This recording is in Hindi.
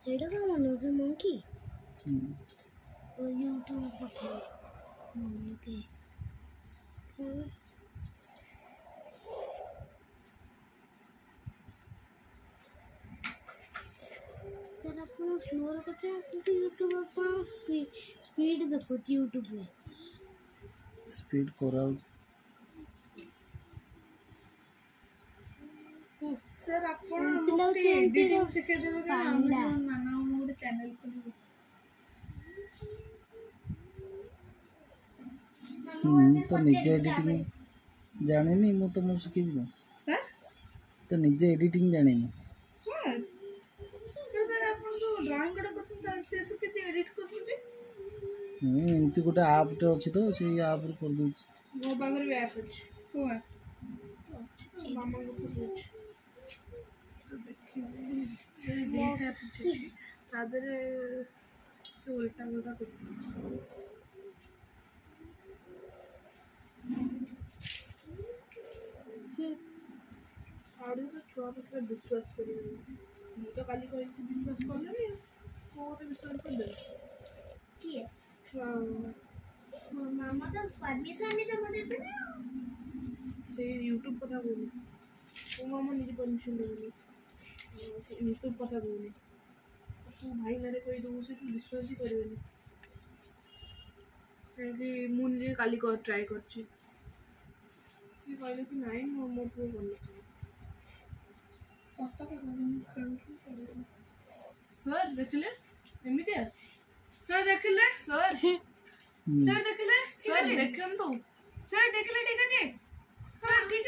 ସେଇଟା କଣ ମନେ ହଉଛି ମଙ୍କି ୟୁଟ୍ୟୁବ ପାଖରେ ମଙ୍କି सर ଆପଣ ସ୍ଲୋରେ କରୁଛନ୍ତି ୟୁଟ୍ୟୁବ ଆପଣ ସ୍ପିଡ ଦେଖୁଛି ୟୁଟ୍ୟୁବରେ ସ୍ପିଡ କରାଉ सर आपण ମୋତେ ଏଡିଟିଂ ଶିଖେଇ ଦେବେ କି ଆମେ ନାନା ମୁଁ ଗୋଟେ ଚ୍ୟାନେଲ ଖୋଲିବି तो निजे एडिटिंग जाने नहीं मु तो शिखेबी सर तो निजे एडिटिंग जाने नहीं सर सर आपण तो ड्राइंग करा करते से तो किती एडिट करते एमती गोटे आप टे अच्छी तो से आप कर दूँ मो पाखर भी ऐप अछि तो है मामा को पूछ तो देखिए तादरे उल्टा उल्टा कर आड़े तो छुआ पाखे विश्वास कर तो काली कही विश्वास कले तो विश्वास कर दे किए मामा तो परमिशन नहीं तो मुझे से यूट्यूब कथा बोली तो मामा निजे परमिशन देबनी से यूट्यूब कथा बोली तू भाई नारे कही दो से तू विश्वास ही करबेनी कि मु निजे काली को ट्राई करछि से कहले कि नहीं मो पो बोली सर देखले एमिति सर देखले सर सर देखले सर देखम तो सर देखले ठीक है जी सर ठीक है।